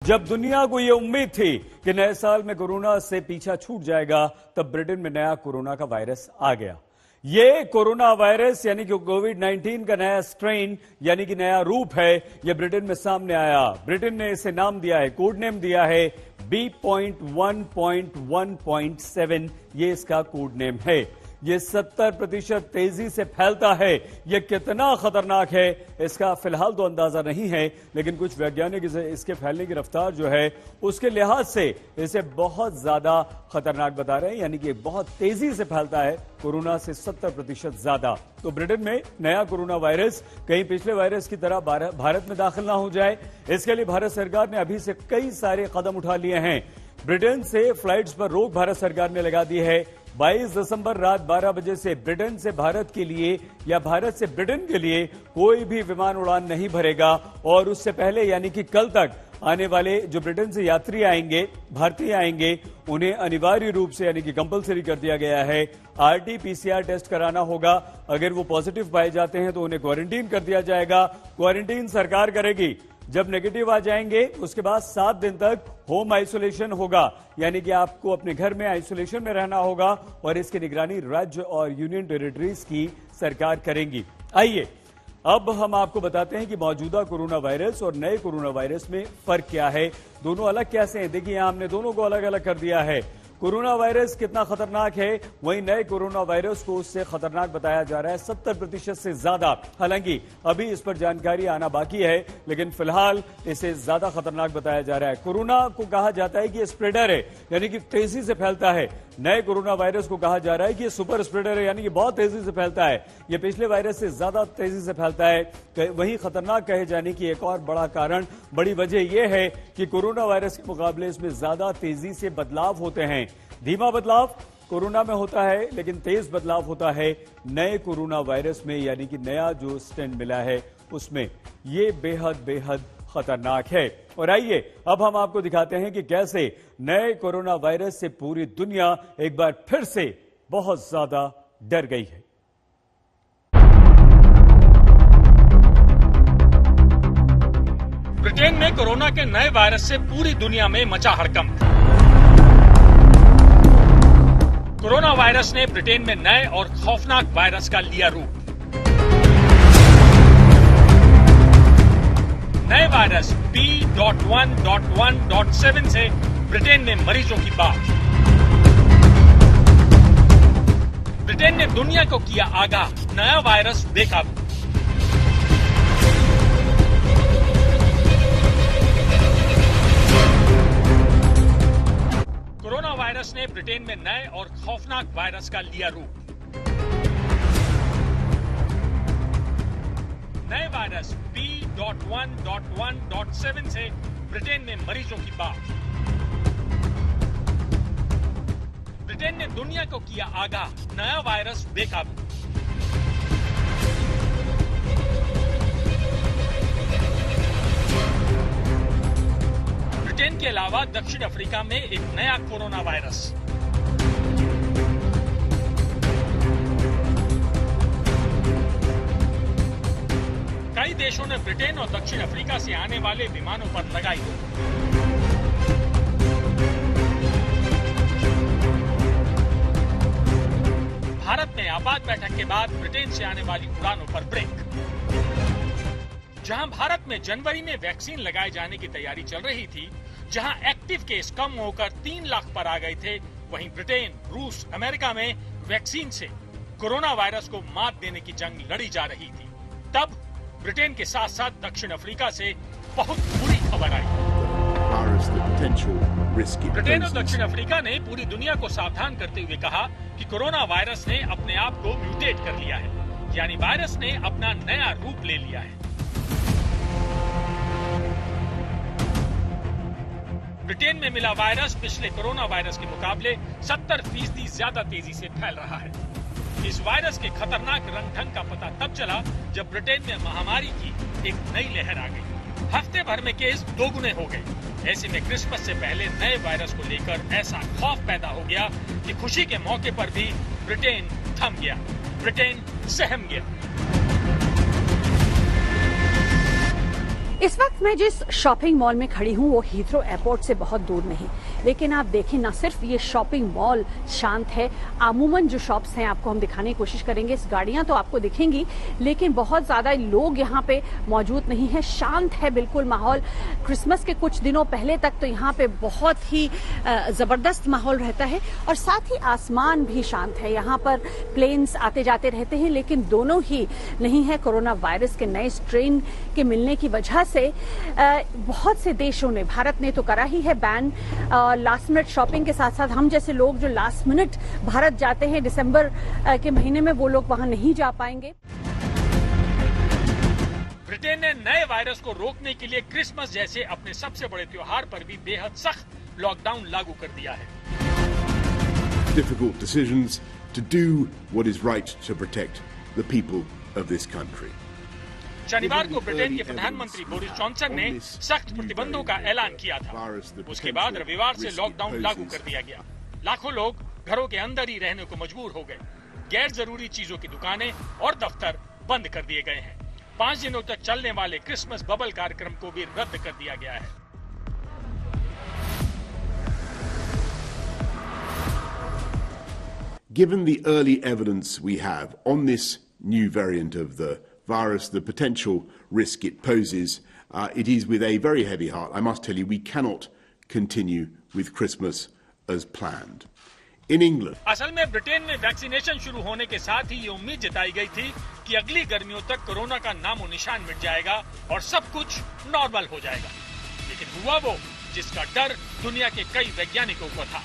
जब दुनिया को यह उम्मीद थी कि नए साल में कोरोना से पीछा छूट जाएगा, तब ब्रिटेन में नया कोरोना का वायरस आ गया। ये कोरोना वायरस यानी कि कोविड-19 का नया स्ट्रेन यानी कि नया रूप है, यह ब्रिटेन में सामने आया। ब्रिटेन ने इसे नाम दिया है, कोड नेम दिया है B.1.1.7, ये इसका कोड नेम है। ये 70% तेजी से फैलता है। ये कितना खतरनाक है इसका फिलहाल तो अंदाजा नहीं है, लेकिन कुछ वैज्ञानिक इसके फैलने की रफ्तार जो है उसके लिहाज से इसे बहुत ज्यादा खतरनाक बता रहे हैं, यानी कि बहुत तेजी से फैलता है, कोरोना से 70% ज्यादा। तो ब्रिटेन में नया कोरोना वायरस कहीं पिछले वायरस की तरह भारत में दाखिल ना हो जाए, इसके लिए भारत सरकार ने अभी से कई सारे कदम उठा लिए हैं। ब्रिटेन से फ्लाइट्स पर रोक भारत सरकार ने लगा दी है। 22 दिसंबर रात 12 बजे से ब्रिटेन से भारत के लिए या भारत से ब्रिटेन के लिए कोई भी विमान उड़ान नहीं भरेगा, और उससे पहले यानी कि कल तक आने वाले जो ब्रिटेन से यात्री आएंगे, भारतीय आएंगे, उन्हें अनिवार्य रूप से यानी कि कंपलसरी कर दिया गया है, RT-PCR टेस्ट कराना होगा। अगर वो पॉजिटिव पाए जाते हैं तो उन्हें क्वारंटीन कर दिया जाएगा। क्वारंटीन सरकार करेगी। जब नेगेटिव आ जाएंगे उसके बाद 7 दिन तक होम आइसोलेशन होगा, यानी कि आपको अपने घर में आइसोलेशन में रहना होगा, और इसकी निगरानी राज्य और यूनियन टेरिटरीज की सरकार करेंगी। आइए अब हम आपको बताते हैं कि मौजूदा कोरोना वायरस और नए कोरोना वायरस में फर्क क्या है, दोनों अलग कैसे हैं। देखिए यहां हमने दोनों को अलग अलग कर दिया है। कोरोना वायरस कितना खतरनाक है, वहीं नए कोरोना वायरस को उससे खतरनाक बताया जा रहा है 70% से ज्यादा। हालांकि अभी इस पर जानकारी आना बाकी है, लेकिन फिलहाल इसे ज्यादा खतरनाक बताया जा रहा है। कोरोना को कहा जाता है कि स्प्रेडर है, यानी कि तेजी से फैलता है। नए कोरोना वायरस को कहा जा रहा है कि सुपर स्प्रेडर है, यानी कि बहुत तेजी से फैलता है। यह पिछले वायरस से ज्यादा तेजी से फैलता है। वहीं खतरनाक कहे जाने की एक और बड़ा कारण, बड़ी वजह यह है कि कोरोना वायरस के मुकाबले इसमें ज्यादा तेजी से बदलाव होते हैं। धीमा बदलाव कोरोना में होता है, लेकिन तेज बदलाव होता है नए कोरोना वायरस में, यानी कि नया जो स्ट्रेन मिला है उसमें। ये बेहद खतरनाक है। और आइए अब हम आपको दिखाते हैं कि कैसे नए कोरोना वायरस से पूरी दुनिया एक बार फिर से बहुत ज्यादा डर गई है। ब्रिटेन में कोरोना के नए वायरस से पूरी दुनिया में मचा हड़कंप। कोरोना वायरस ने ब्रिटेन में नए और खौफनाक वायरस का लिया रूप। नए वायरस B.1.1.7 से ब्रिटेन में मरीजों की बात। ब्रिटेन ने दुनिया को किया आगाह, नया वायरस बेकाबू। कोरोना वायरस ने ब्रिटेन में नए और खौफनाक वायरस का लिया रूप। नए वायरस B.1.1.7 से ब्रिटेन में मरीजों की बात। ब्रिटेन ने दुनिया को किया आगाह, नया वायरस बेकाबू। ब्रिटेन के अलावा दक्षिण अफ्रीका में एक नया कोरोना वायरस। कई देशों ने ब्रिटेन और दक्षिण अफ्रीका से आने वाले विमानों पर लगाई रोक। भारत में आपात बैठक के बाद ब्रिटेन से आने वाली उड़ानों पर ब्रेक। जहां भारत में जनवरी में वैक्सीन लगाए जाने की तैयारी चल रही थी, जहां एक्टिव केस कम होकर 3 लाख पर आ गए थे, वहीं ब्रिटेन, रूस, अमेरिका में वैक्सीन से कोरोना वायरस को मात देने की जंग लड़ी जा रही थी। तब ब्रिटेन के साथ साथ दक्षिण अफ्रीका से बहुत बुरी खबर आई। ब्रिटेन और दक्षिण अफ्रीका ने पूरी दुनिया को सावधान करते हुए कहा कि कोरोना वायरस ने अपने आप को म्यूटेट कर लिया है, यानी वायरस ने अपना नया रूप ले लिया है। ब्रिटेन में मिला वायरस पिछले कोरोना वायरस के मुकाबले 70% ज्यादा तेजी से फैल रहा है। इस वायरस के खतरनाक रंग ढंग का पता तब चला जब ब्रिटेन में महामारी की एक नई लहर आ गई। हफ्ते भर में केस दोगुने हो गए। ऐसे में क्रिसमस से पहले नए वायरस को लेकर ऐसा खौफ पैदा हो गया कि खुशी के मौके पर भी ब्रिटेन थम गया, ब्रिटेन सहम गया। इस वक्त मैं जिस शॉपिंग मॉल में खड़ी हूँ वो हीथ्रो एयरपोर्ट से बहुत दूर नहीं, लेकिन आप देखें ना सिर्फ ये शॉपिंग मॉल शांत है, अमूमन जो शॉप्स हैं आपको हम दिखाने की कोशिश करेंगे, इस गाड़ियां तो आपको दिखेंगी लेकिन बहुत ज्यादा लोग यहाँ पे मौजूद नहीं है, शांत है बिल्कुल माहौल। क्रिसमस के कुछ दिनों पहले तक तो यहाँ पे बहुत ही जबरदस्त माहौल रहता है और साथ ही आसमान भी शांत है। यहाँ पर प्लेन्स आते जाते रहते हैं लेकिन दोनों ही नहीं है। कोरोना वायरस के नए स्ट्रेन के मिलने की वजह से बहुत से देशों ने, भारत ने तो करा ही है बैन लास्ट मिनट शॉपिंग के साथ साथ हम जैसे लोग जो लास्ट मिनट भारत जाते हैं दिसंबर के महीने में, वो लोग वहां नहीं जा पाएंगे। ब्रिटेन ने नए वायरस को रोकने के लिए क्रिसमस जैसे अपने सबसे बड़े त्योहार पर भी बेहद सख्त लॉकडाउन लागू कर दिया है। Difficult decisions to do what is right to protect the people of this country. शनिवार को ब्रिटेन के प्रधानमंत्री बोरिस जॉनसन ने सख्त प्रतिबंधों का ऐलान किया था। उसके बाद रविवार से लॉकडाउन लागू कर दिया गया। लाखों लोग घरों के अंदर ही रहने को मजबूर हो गए। गैर जरूरी चीजों की दुकानें और दफ्तर बंद कर दिए गए हैं। 5 दिनों तक चलने वाले क्रिसमस बबल कार्यक्रम को भी रद्द कर दिया गया है। Given the early evidence we have on this new variant of the virus, the potential risk it poses, it is with a very heavy heart, I must tell you, we cannot continue with Christmas as planned. In England, असल में Britain में vaccination शुरू होने के साथ ही ये उम्मीद जताई गई थी कि अगली गर्मियों तक कोरोना का नामो निशान मिट जाएगा और सब कुछ नॉर्मल हो जाएगा। लेकिन हुआ वो जिसका डर दुनिया के कई वैज्ञानिकों को था।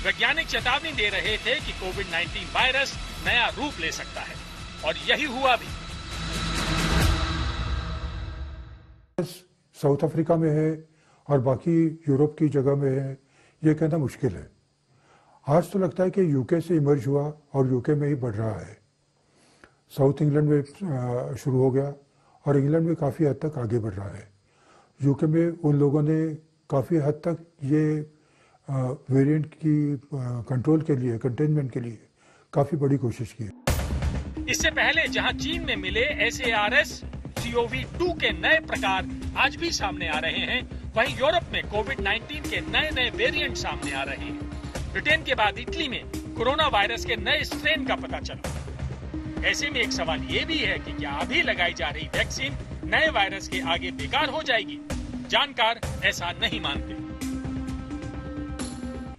वैज्ञानिक चेतावनी दे रहे थे कि कोविड-19 वायरस नया रूप ले सकता है और यही हुआ भी। साउथ अफ्रीका में है और बाकी यूरोप की जगह में है, ये कहना मुश्किल है। आज तो लगता है कि यूके से इमर्ज हुआ और यूके में ही बढ़ रहा है। साउथ इंग्लैंड में शुरू हो गया और इंग्लैंड में काफ़ी हद तक आगे बढ़ रहा है। यूके में उन लोगों ने काफ़ी हद तक ये वेरिएंट की कंट्रोल के लिए, कंटेनमेंट के लिए काफ़ी बड़ी कोशिश की है। इससे पहले जहां चीन में मिले SARS-CoV-2 के नए प्रकार आज भी सामने आ रहे हैं, वहीं यूरोप में कोविड-19 के नए वेरिएंट सामने आ रहे हैं। ब्रिटेन के बाद इटली में कोरोना वायरस के नए स्ट्रेन का पता चला। ऐसे में एक सवाल ये भी है कि क्या अभी लगाई जा रही वैक्सीन नए वायरस के आगे बेकार हो जाएगी? जानकार ऐसा नहीं मानते।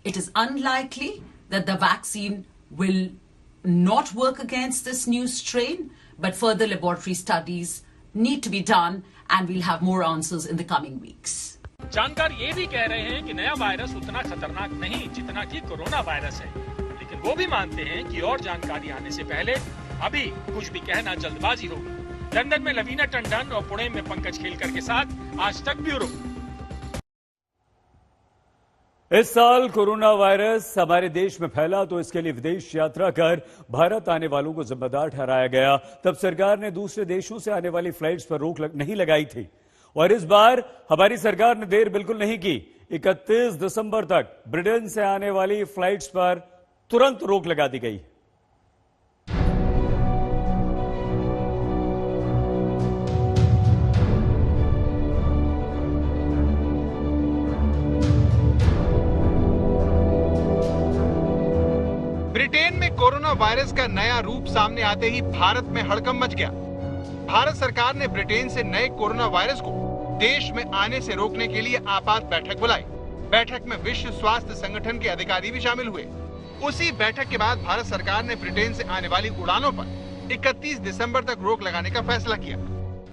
It is unlikely that the vaccine will not work against this new strain, but further laboratory studies need to be done and we'll have more answers in the coming weeks. जानकार ये भी कह रहे हैं कि नया वायरस उतना खतरनाक नहीं जितना कि कोरोना वायरस है, लेकिन वो भी मानते हैं कि और जानकारी आने से पहले अभी कुछ भी कहना जल्दबाजी होगी। लंदन में लवीना टंडन और पुणे में पंकज खेलकर के साथ आज तक ब्यूरो। इस साल कोरोना वायरस हमारे देश में फैला तो इसके लिए विदेश यात्रा कर भारत आने वालों को जिम्मेदार ठहराया गया। तब सरकार ने दूसरे देशों से आने वाली फ्लाइट्स पर रोक नहीं लगाई थी और इस बार हमारी सरकार ने देर बिल्कुल नहीं की। 31 दिसंबर तक ब्रिटेन से आने वाली फ्लाइट्स पर तुरंत रोक लगा दी गई। ब्रिटेन में कोरोना वायरस का नया रूप सामने आते ही भारत में हड़कंप मच गया। भारत सरकार ने ब्रिटेन से नए कोरोना वायरस को देश में आने से रोकने के लिए आपात बैठक बुलाई। बैठक में विश्व स्वास्थ्य संगठन के अधिकारी भी शामिल हुए। उसी बैठक के बाद भारत सरकार ने ब्रिटेन से आने वाली उड़ानों पर 31 दिसंबर तक रोक लगाने का फैसला किया।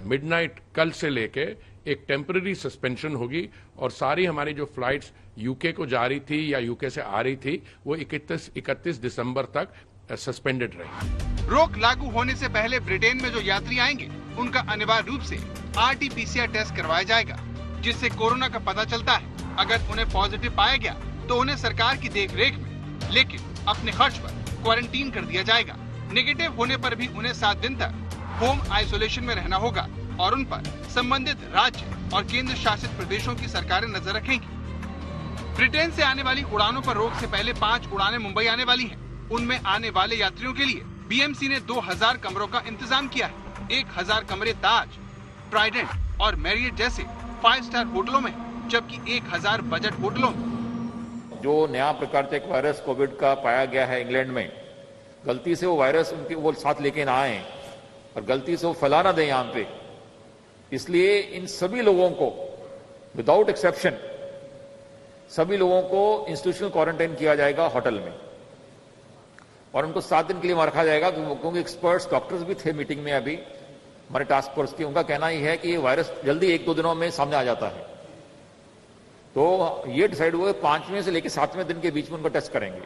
मिडनाइट कल से लेके एक टेम्पररी सस्पेंशन होगी और सारी हमारी जो फ्लाइट्स यूके को जा रही थी या यूके से आ रही थी वो 31 दिसंबर तक सस्पेंडेड रहेगी। रोक लागू होने से पहले ब्रिटेन में जो यात्री आएंगे उनका अनिवार्य रूप से RT-PCR टेस्ट करवाया जाएगा, जिससे कोरोना का पता चलता है। अगर उन्हें पॉजिटिव पाया गया तो उन्हें सरकार की देखरेख में लेकिन अपने खर्च पर क्वारंटीन कर दिया जाएगा। नेगेटिव होने पर भी उन्हें 7 दिन तक होम आइसोलेशन में रहना होगा और उन पर संबंधित राज्य और केंद्र शासित प्रदेशों की सरकारें नजर रखेंगी। ब्रिटेन से आने वाली उड़ानों पर रोक से पहले 5 उड़ानें मुंबई आने वाली हैं। उनमें आने वाले यात्रियों के लिए BMC ने 2000 कमरों का इंतजाम किया है। 1000 कमरे ताज, ट्राइडेंट और मैरियट जैसे 5 स्टार होटलों में, जबकि 1000 बजट होटलों में। जो नया प्रकार का एक वायरस कोविड का पाया गया है इंग्लैंड में, गलती से वो वायरस उनके वो साथ लेके ना आए और गलती से वो फैला ना दें यहाँ पे, इसलिए इन सभी लोगों को विदाउट एक्सेप्शन सभी लोगों को इंस्टीट्यूशनल क्वारंटाइन किया जाएगा होटल में और उनको 7 दिन के लिए रखा जाएगा, क्योंकि एक्सपर्ट्स डॉक्टर्स भी थे मीटिंग में अभी हमारे टास्क फोर्स की, उनका कहना ही है कि ये वायरस जल्दी 1-2 दिनों में सामने आ जाता है। तो ये डिसाइड हुआ 5वें से लेकर 7वें दिन के बीच में उनको टेस्ट करेंगे।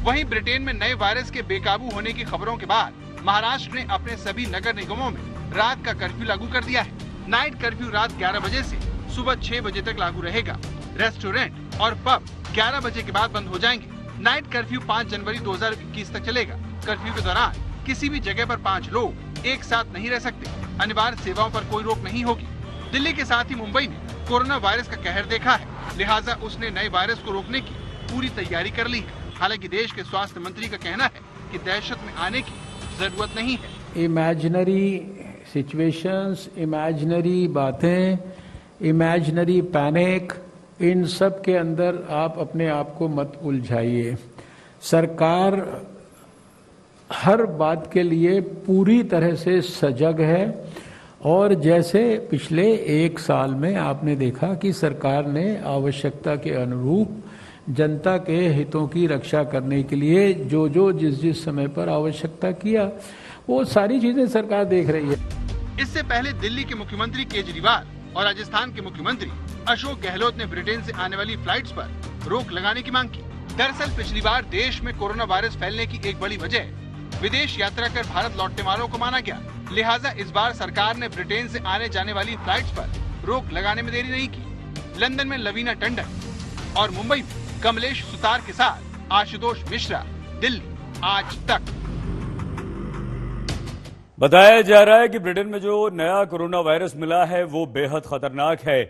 वहीं ब्रिटेन में नए वायरस के बेकाबू होने की खबरों के बाद महाराष्ट्र ने अपने सभी नगर निगमों में रात का कर्फ्यू लागू कर दिया है। नाइट कर्फ्यू रात 11 बजे से सुबह 6 बजे तक लागू रहेगा। रेस्टोरेंट और पब 11 बजे के बाद बंद हो जाएंगे। नाइट कर्फ्यू 5 जनवरी 2021 तक चलेगा। कर्फ्यू के दौरान किसी भी जगह पर 5 लोग एक साथ नहीं रह सकते। अनिवार्य सेवाओं पर कोई रोक नहीं होगी। दिल्ली के साथ ही मुंबई ने कोरोना वायरस का कहर देखा है, लिहाजा उसने नए वायरस को रोकने की पूरी तैयारी कर ली है। हालांकि देश के स्वास्थ्य मंत्री का कहना है कि दहशत में आने की जरूरत नहीं है। इमेजिनरी सिचुएशंस, इमेजिनरी बातें, इमेजिनरी पैनिक, इन सब के अंदर आप अपने आप को मत उलझाइए। सरकार हर बात के लिए पूरी तरह से सजग है और जैसे पिछले 1 साल में आपने देखा कि सरकार ने आवश्यकता के अनुरूप जनता के हितों की रक्षा करने के लिए जो जिस समय पर आवश्यकता किया, वो सारी चीजें सरकार देख रही है। इससे पहले दिल्ली के मुख्यमंत्री केजरीवाल और राजस्थान के मुख्यमंत्री अशोक गहलोत ने ब्रिटेन से आने वाली फ्लाइट्स पर रोक लगाने की मांग की। दरअसल पिछली बार देश में कोरोना वायरस फैलने की एक बड़ी वजह विदेश यात्रा कर भारत लौटने वालों को माना गया। लिहाजा इस बार सरकार ने ब्रिटेन से आने जाने वाली फ्लाइट्स पर रोक लगाने में देरी नहीं की। लंदन में लवीना टंडन और मुंबई में कमलेश सुतार के साथ आशुतोष मिश्रा, दिल्ली आज तक। बताया जा रहा है कि ब्रिटेन में जो नया कोरोना वायरस मिला है वो बेहद खतरनाक है,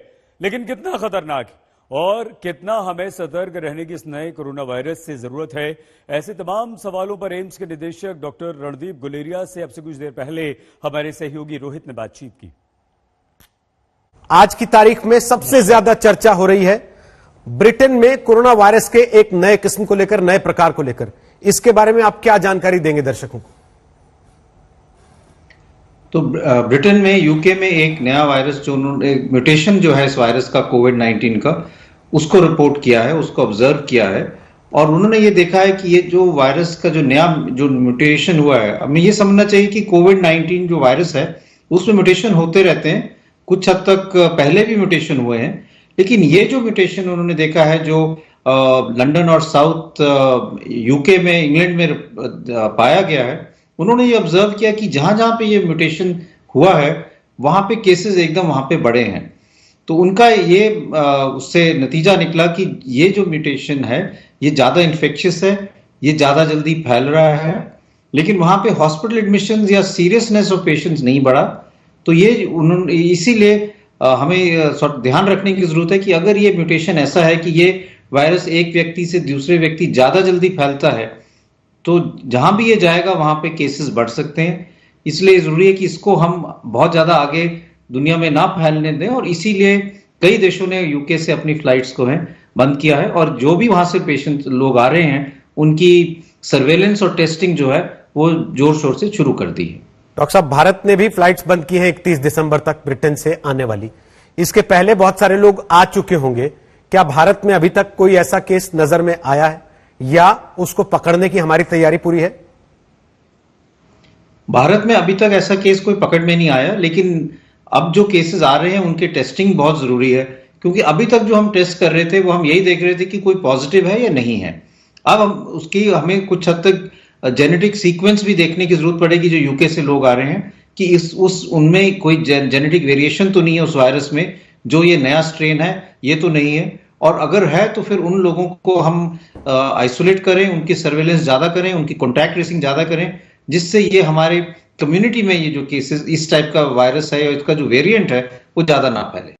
लेकिन कितना खतरनाक है और कितना हमें सतर्क रहने की इस नए कोरोना वायरस से जरूरत है, ऐसे तमाम सवालों पर एम्स के निदेशक डॉक्टर रणदीप गुलेरिया से अब से कुछ देर पहले हमारे सहयोगी रोहित ने बातचीत की। आज की तारीख में सबसे ज्यादा चर्चा हो रही है ब्रिटेन में कोरोना वायरस के एक नए किस्म को लेकर, नए प्रकार को लेकर। इसके बारे में आप क्या जानकारी देंगे दर्शकों को? तो ब्रिटेन में, यूके में एक नया वायरस जो एक म्यूटेशन जो है इस वायरस का कोविड-19 का, उसको रिपोर्ट किया है, उसको ऑब्जर्व किया है और उन्होंने ये देखा है कि ये जो वायरस का जो नया जो म्यूटेशन हुआ है, हमें ये समझना चाहिए कि कोविड-19 जो वायरस है उसमें म्यूटेशन होते रहते हैं। कुछ हद तक पहले भी म्यूटेशन हुए हैं, लेकिन ये जो म्यूटेशन उन्होंने देखा है जो लंदन और साउथ यूके में, इंग्लैंड में पाया गया है, उन्होंने ये ऑब्जर्व किया कि जहां जहां पे ये म्यूटेशन हुआ है वहां पे केसेस एकदम वहां पे बढ़े हैं। तो उनका ये उससे नतीजा निकला कि ये जो म्यूटेशन है ये ज्यादा इन्फेक्शियस है, ये ज्यादा जल्दी फैल रहा है, लेकिन वहां पे हॉस्पिटल एडमिशन या सीरियसनेस ऑफ पेशेंट्स नहीं बढ़ा। तो ये इसीलिए हमें ध्यान रखने की जरूरत है कि अगर ये म्यूटेशन ऐसा है कि ये वायरस एक व्यक्ति से दूसरे व्यक्ति ज्यादा जल्दी फैलता है तो जहां भी ये जाएगा वहां पे केसेस बढ़ सकते हैं। इसलिए जरूरी है कि इसको हम बहुत ज्यादा आगे दुनिया में ना फैलने दें और इसीलिए कई देशों ने यूके से अपनी फ्लाइट्स को बंद किया है और जो भी वहां से पेशेंट लोग आ रहे हैं उनकी सर्वेलेंस और टेस्टिंग जो है वो जोर शोर से शुरू कर दी है। डॉक्टर साहब, भारत ने भी फ्लाइट्स बंद की हैं 31 दिसंबर तक ब्रिटेन से आने वाली। इसके पहले बहुत सारे लोग आ चुके होंगे। क्या भारत में अभी तक कोई ऐसा केस नजर में आया है या उसको पकड़ने की हमारी तैयारी पूरी है? भारत में अभी तक ऐसा केस कोई पकड़ में नहीं आया, लेकिन अब जो केसेस आ रहे हैं उनकी टेस्टिंग बहुत जरूरी है, क्योंकि अभी तक जो हम टेस्ट कर रहे थे वो हम यही देख रहे थे कि कोई पॉजिटिव है या नहीं है। अब उसकी हमें कुछ हद तक जेनेटिक सीक्वेंस भी देखने की जरूरत पड़ेगी जो यूके से लोग आ रहे हैं, कि उनमें कोई जेनेटिक वेरिएशन तो नहीं है उस वायरस में, जो ये नया स्ट्रेन है ये तो नहीं है, और अगर है तो फिर उन लोगों को हम आइसोलेट करें, उनकी सर्वेलेंस ज्यादा करें, उनकी कॉन्टैक्ट ट्रेसिंग ज्यादा करें, जिससे ये हमारे कम्युनिटी में ये जो केसेस इस टाइप का वायरस है, इसका जो वेरिएंट है वो ज्यादा ना फैले।